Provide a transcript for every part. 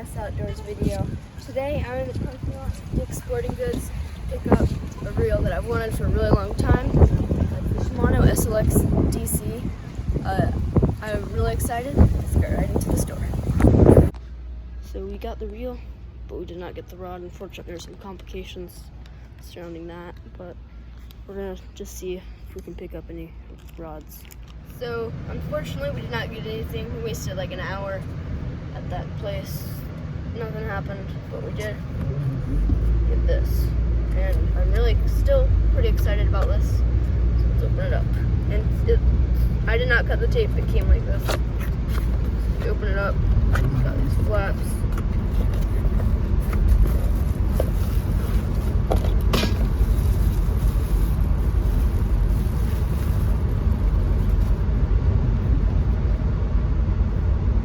last outdoors video. Today I'm in the parking lot of Dick's Sporting Goods to pick up a reel that I've wanted for a really long time. The SHIMANO SLX DC. I'm really excited. Let's get right into the store. So we got the reel, but we did not get the rod. Unfortunately, there's some complications surrounding that, but we're gonna just see if we can pick up any rods. So unfortunately, we did not get anything. We wasted like an hour at that place. Nothing happened, but we did get this, and I'm really still pretty excited about this. So let's open it up. And I did not cut the tape. It came like this. You open it up. It's got these flaps.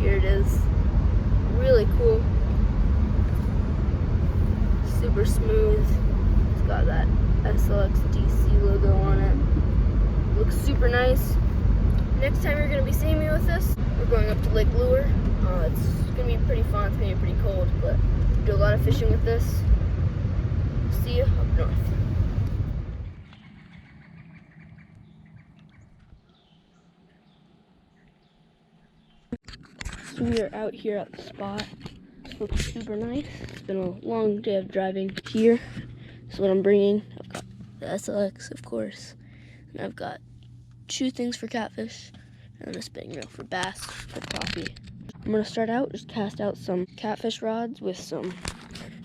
Here it is. Really cool. Super smooth. It's got that SLX DC logo on it. Looks super nice. Next time you're going to be seeing me with this, we're going up to Lake Lure. It's going to be pretty fun. It's going to be pretty cold, but we do a lot of fishing with this. See you up north. So we are out here at the spot. Looks super nice. It's been a long day of driving here. This is what I'm bringing. I've got the SLX, of course, and I've got 2 things for catfish, and then a spinning reel for bass for crappie. I'm gonna start out, just cast out some catfish rods with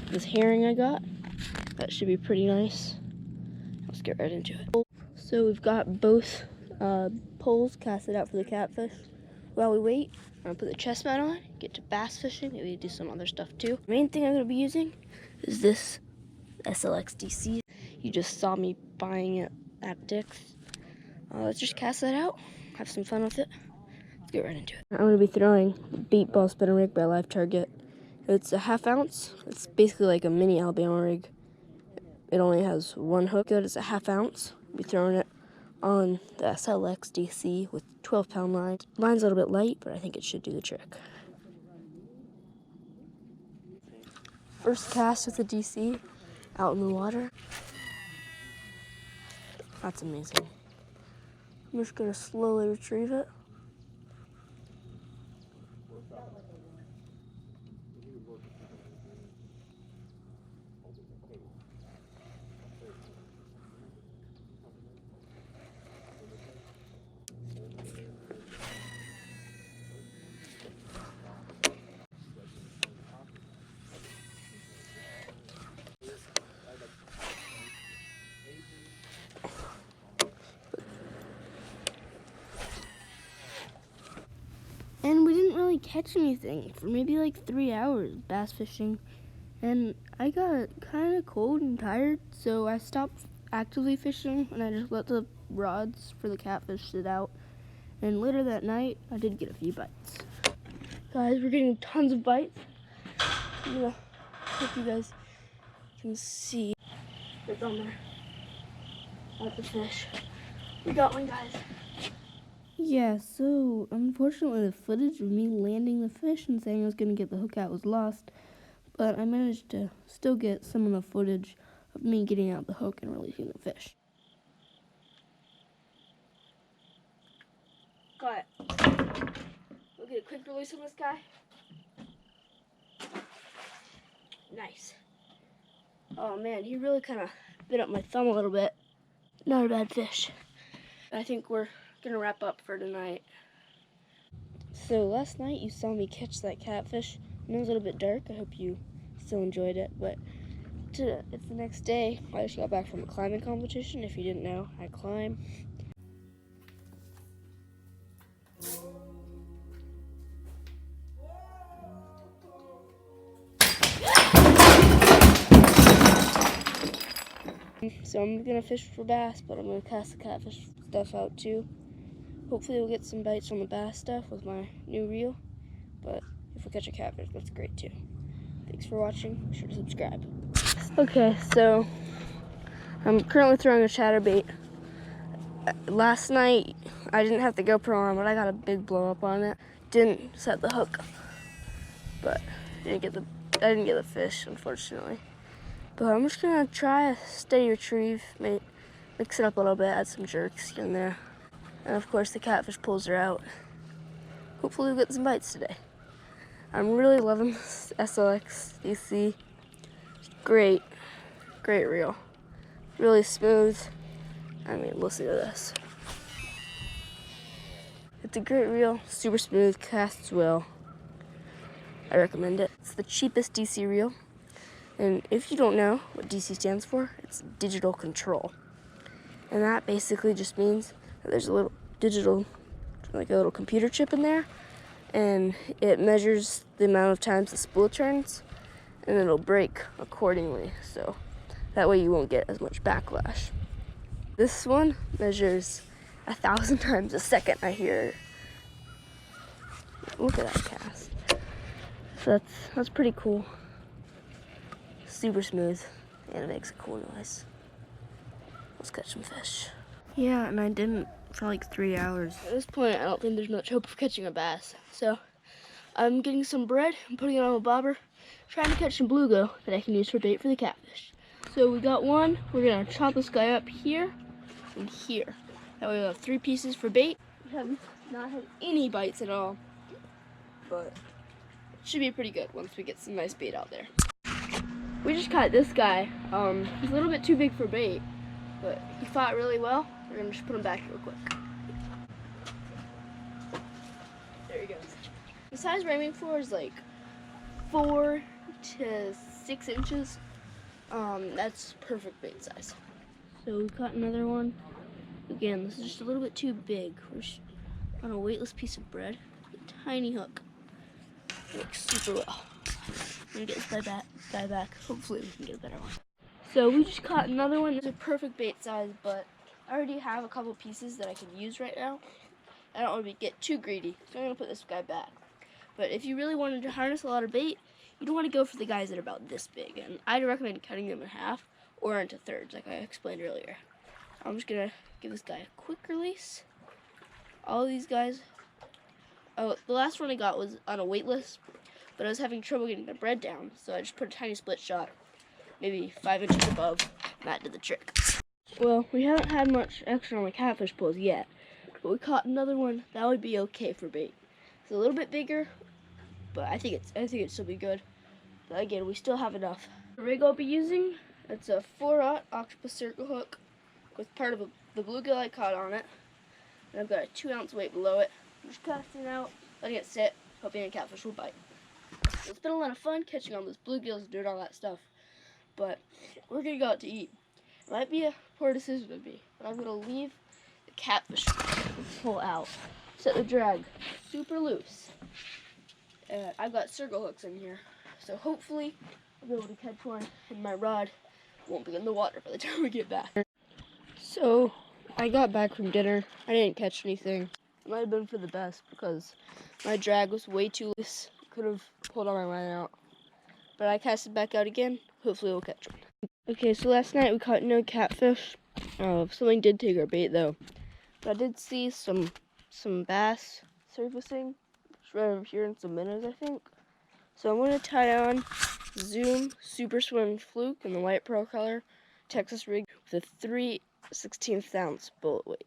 this herring I got. That should be pretty nice. Let's get right into it. So we've got both poles casted out for the catfish. While we wait, I'm gonna put the chest mount on, get to bass fishing, maybe do some other stuff too. The main thing I'm gonna be using is this SLX DC. You just saw me buying it at Dick's. Let's just cast that out, have some fun with it. Let's get right into it. I'm gonna be throwing the bait ball spinner rig by Live Target. It's a 1/2 ounce. It's basically like a mini Alabama rig. It only has 1 hook. It's a 1/2 ounce. I'll be throwing it on the SLX DC with 12-pound line. Line's a little bit light, but I think it should do the trick. First cast with the DC out in the water. That's amazing. I'm just gonna slowly retrieve it. And we didn't really catch anything for maybe like 3 hours bass fishing. And I got kind of cold and tired, so I stopped actively fishing and I just let the rods for the catfish sit out. And later that night, I did get a few bites. Guys, we're getting tons of bites. I'm gonna hope you guys can see. It's on there. That's the fish. We got one, guys. Yeah, so unfortunately the footage of me landing the fish and saying I was going to get the hook out was lost, but I managed to still get some of the footage of me getting out the hook and releasing the fish. Got it. We'll get a quick release on this guy. Nice. Oh man, he really kind of bit up my thumb a little bit. Not a bad fish. I think we're gonna wrap up for tonight. So last night you saw me catch that catfish, and it was a little bit dark. I hope you still enjoyed it, but it's the next day. I just got back from a climbing competition. If you didn't know, I climb. So I'm gonna fish for bass, but I'm gonna cast the catfish stuff out too. Hopefully we'll get some bites on the bass stuff with my new reel, but if we catch a catfish, that's great too. Thanks for watching. Be sure to subscribe. Okay, so I'm currently throwing a chatterbait. Last night I didn't have the GoPro on, but I got a big blow up on it. Didn't set the hook, but I didn't get the fish, unfortunately. But I'm just gonna try a steady retrieve, mix it up a little bit, add some jerks here and there. And of course the catfish pulls are out. Hopefully we'll get some bites today. I'm really loving this SLX DC. Great reel. Really smooth. I mean, listen to this. It's a great reel, super smooth, casts well. I recommend it. It's the cheapest DC reel. And if you don't know what DC stands for, it's digital control. And that basically just means that there's a little digital, like a little computer chip in there, and it measures the amount of times the spool turns, and it'll break accordingly. So that way you won't get as much backlash. This one measures 1,000 times a second, I hear. Look at that cast. So that's pretty cool. Super smooth, and it makes a cool noise. Let's catch some fish. Yeah, and I didn't for like 3 hours. At this point, I don't think there's much hope of catching a bass. So I'm getting some bread and putting it on a bobber, trying to catch some bluegill that I can use for bait for the catfish. So we got one. We're gonna chop this guy up here and here. That way we'll have 3 pieces for bait. We have not had any bites at all, but it should be pretty good once we get some nice bait out there. We just caught this guy. He's a little bit too big for bait, but he fought really well. We're gonna just put him back real quick. There he goes. The size we're aiming for is like 4 to 6 inches. That's perfect bait size. So we caught another one. Again, this is just a little bit too big. We're just on a weightless piece of bread. A tiny hook. Works super well. I'm gonna get this guy back. Hopefully we can get a better one. So we just caught another one. It's a perfect bait size, but I already have a couple pieces that I can use right now. I don't want to get too greedy, so I'm gonna put this guy back. But if you really wanted to harness a lot of bait, you don't want to go for the guys that are about this big, and I'd recommend cutting them in half or into thirds, like I explained earlier. I'm just gonna give this guy a quick release. All of these guys. Oh, the last one I got was on a weightless, but I was having trouble getting the bread down, so I just put a tiny split shot, maybe 5 inches above, and that did the trick. Well, we haven't had much action on the catfish pulls yet, but we caught another one that would be okay for bait. It's a little bit bigger, but I think it'd still be good. But again, we still have enough. The rig I'll be using, it's a 4/0 octopus circle hook with part of the bluegill I caught on it, and I've got a 2-ounce weight below it. I'm just casting it out, letting it sit, hoping a catfish will bite. It's been a lot of fun catching all those bluegills, doing all that stuff, but we're gonna go out to eat. It might be a poor decision of me, but I'm gonna leave the catfish pull out. Set the drag super loose. I've got circle hooks in here, so hopefully I'll be able to catch one, and my rod won't be in the water by the time we get back. So I got back from dinner. I didn't catch anything. It might have been for the best because my drag was way too loose. Could have pulled all my line out. But I cast it back out again. Hopefully we'll catch one. Okay, so last night we caught no catfish. Something did take our bait though. But I did see some bass surfacing. It's right over here and some minnows, I think. So I'm going to tie on Zoom Super Swim Fluke in the light pearl color Texas rig with a 3/16 ounce bullet weight.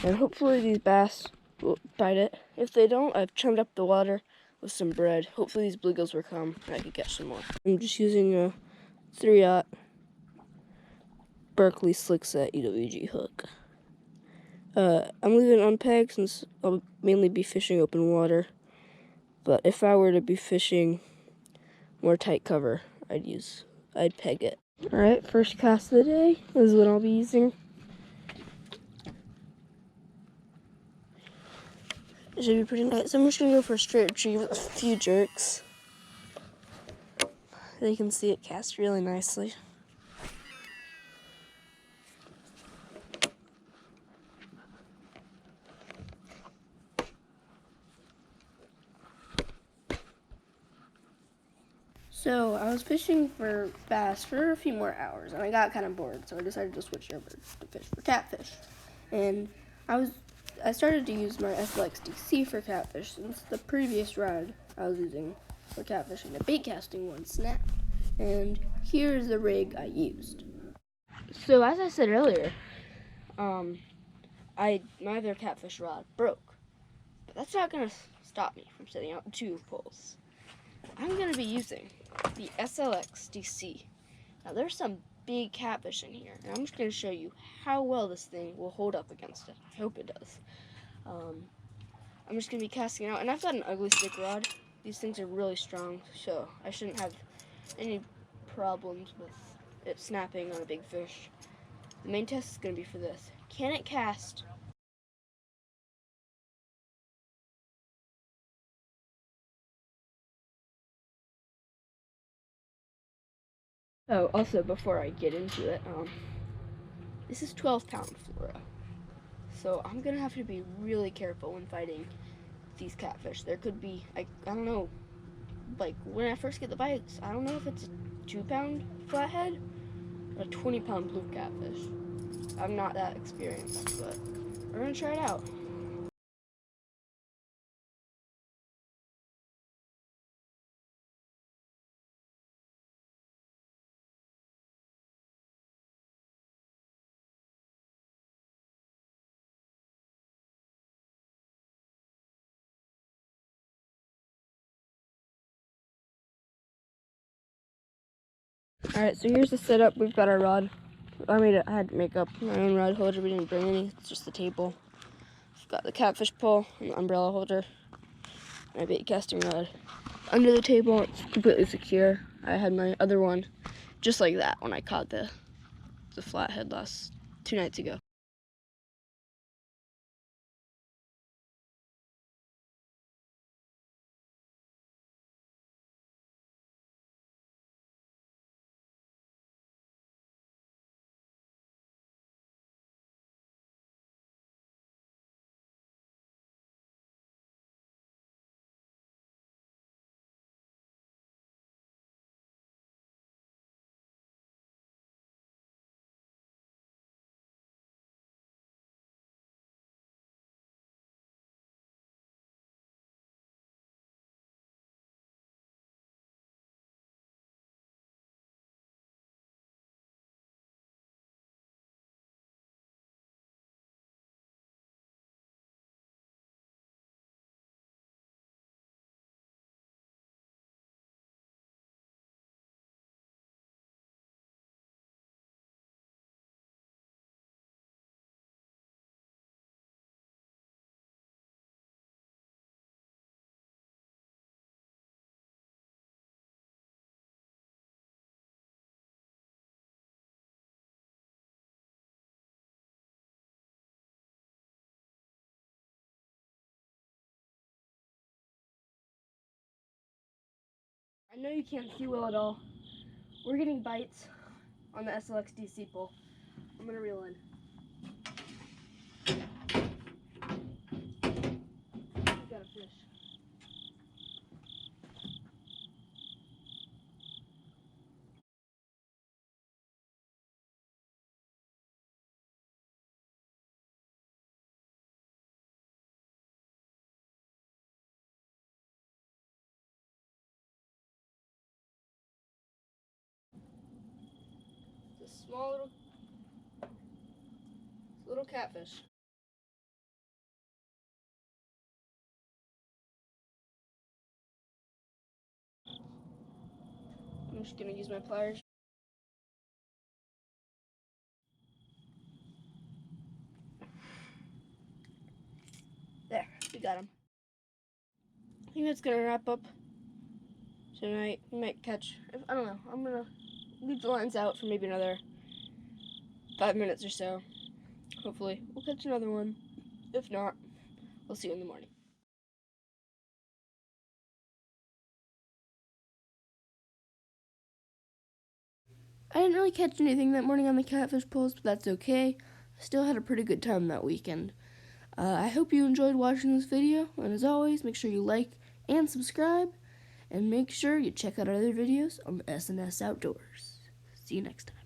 And hopefully these bass will bite it. If they don't, I've chummed up the water with some bread. Hopefully these bluegills will come and I can catch some more. I'm just using a 3/0 Berkeley Slick Set EWG hook. I'm leaving it unpegged since I'll mainly be fishing open water. But if I were to be fishing more tight cover, I'd peg it. Alright, first cast of the day is what I'll be using. It should be pretty nice. So I'm just going to go for a straight retrieve with a few jerks. They can see it cast really nicely. So I was fishing for bass for a few more hours, and I got kind of bored, so I decided to switch over to fish for catfish. And I started to use my SLX DC for catfish since the previous rod I was using for catfishing a bait casting one, Snap. And here's the rig I used. So as I said earlier, my other catfish rod broke. But that's not going to stop me from setting out 2 poles. I'm going to be using the SLX DC. Now there's some big catfish in here, and I'm just going to show you how well this thing will hold up against it. I hope it does. I'm just going to be casting it out, and I've got an ugly stick rod. These things are really strong, so I shouldn't have any problems with it snapping on a big fish. The main test is going to be for this. Can it cast? Oh, also before I get into it, this is 12-pound fluoro. So I'm going to have to be really careful when fighting these catfish. There could be, I don't know, like when I first get the bites, I don't know if it's a 2-pound flathead or a 20-pound blue catfish. I'm not that experienced, but we're going to try it out. Alright, so here's the setup. We've got our rod. I had to make up my own rod holder. We didn't bring any. It's just the table. We've got the catfish pole and the umbrella holder. My bait casting rod. Under the table, it's completely secure. I had my other one just like that when I caught the flathead 2 nights ago. I know you can't see well at all. We're getting bites on the SLX DC pole. I'm gonna reel in. We got a fish. It's a small little catfish. I'm just gonna use my pliers. There, we got him. I think that's gonna wrap up tonight. We might catch, I don't know, I'm gonna leave the lines out for maybe another 5 minutes or so. Hopefully, we'll catch another one. If not, we'll see you in the morning. I didn't really catch anything that morning on the catfish poles, but that's okay. I still had a pretty good time that weekend. I hope you enjoyed watching this video, and as always, make sure you like and subscribe, and make sure you check out our other videos on S&S Outdoors. See you next time.